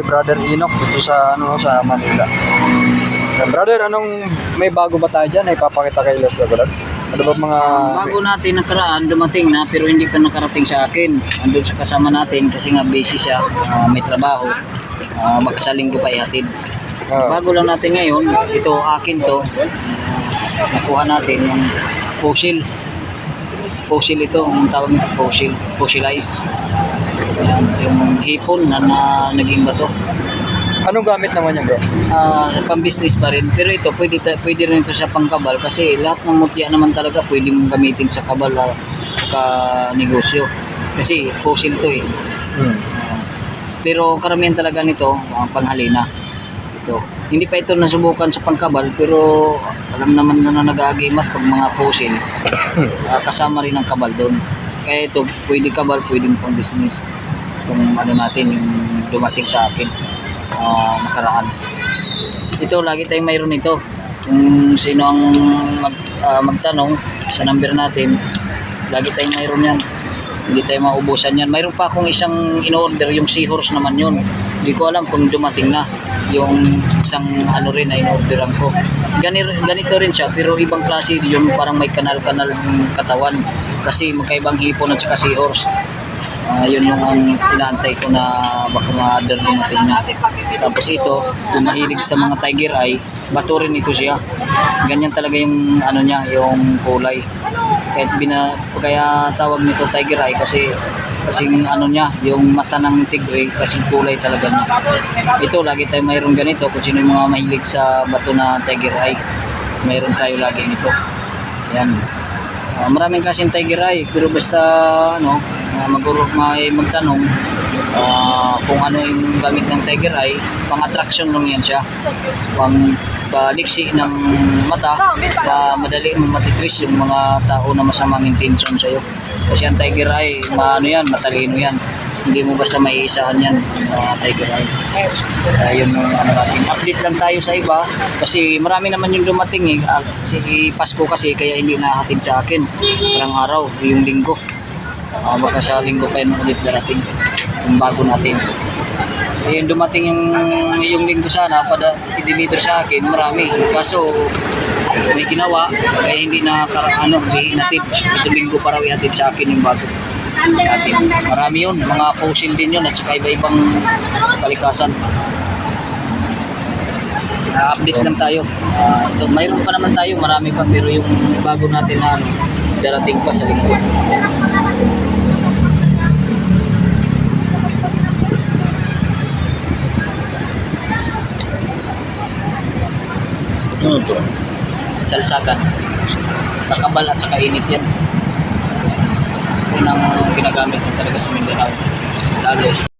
Brother Enoch dito sa sa Manila. Brother, may bago ba tayo dyan na ipapakita kay Les Lagulat? Ano ba mga bago natin nakaraan dumating na pero hindi pa nakarating sa akin. Andun sa kasama natin kasi nga busy siya, may trabaho. Baka sa linggo pa ihatid. Bago lang natin ngayon, ito akin to. Nakuha natin yung fossil. Fossil ito, ang tawag nito fossilize. Ayan, yung hipon na naging bato. anong gamit naman yan, bro? Pang-business pa rin. Pero ito, pwede rin ito sa pangkabal kasi lahat ng mutya naman talaga pwede mong gamitin sa kabal sa negosyo. Kasi fossil to eh. Pero karamihan talaga nito, panghalina. Ito. Hindi pa ito nasubukan sa pangkabal pero alam naman na nag-aagimat pag mga fossil. Kasama rin ang kabal doon. Kaya ito, pwede kabal, pwede pang business. Kung natin, yung dumating sa akin. Nakaraan. Ito, lagi tayong mayroon ito. Kung sino ang magtanong sa number natin, lagi tayong mayroon yan. Hindi tayo maubusan yan. Mayroon pa akong isang in-order, yung seahorse naman yun. Hindi ko alam kung dumating na. Yung isang rin na in-orderan ko. Ganito rin siya, pero ibang klase yun. Parang may kanal-kanal ng katawan. Kasi magkaibang hipon at saka seahorse. Yun yung ang inaantay ko na baka ma-order dumating na. Tapos ito, kung mahilig sa mga tiger eye, bato rin ito siya. Ganyan talaga yung niya, yung kulay. Kaya tawag nito tiger eye kasi niya, yung mata ng tigre kasi kulay talaga niya. Ito, lagi tayo mayroon ganito kung sino yung mga mahilig sa bato na tiger eye. Mayroon tayo lagi nito. Yan. Maraming klaseng tiger eye pero basta magtanong kung ano yung gamit ng tiger eye, pang attraction lang yan siya, pang baliksi ng mata, madali mong matitris yung mga tao na masamang intention sa'yo kasi ang tiger eye, matalino yan, hindi mo basta maiisahan yan, tiger eye. Yun yung natin, update lang tayo sa iba kasi marami naman yung dumating si Pasko kasi kaya hindi nahatid sa akin ilang araw, yung linggo. Baka sa linggo pa yun ulit darating yung bago natin. Yung dumating yung linggo sana i-deliver sa akin marami kaso may ginawa kaya hindi hinatid. Ito linggo para ihatid sa akin yung bago natin. Marami yun, mga fossil din yun at saka iba-ibang kalikasan. Update lang tayo. Ito, mayroon pa naman tayo, marami pa pero yung bago natin na darating pa sa linggo. Ano to? Salsagan. Sa kabal at saka init yan. Yun ang ginagamit na talaga sa Mindanao. Lalo.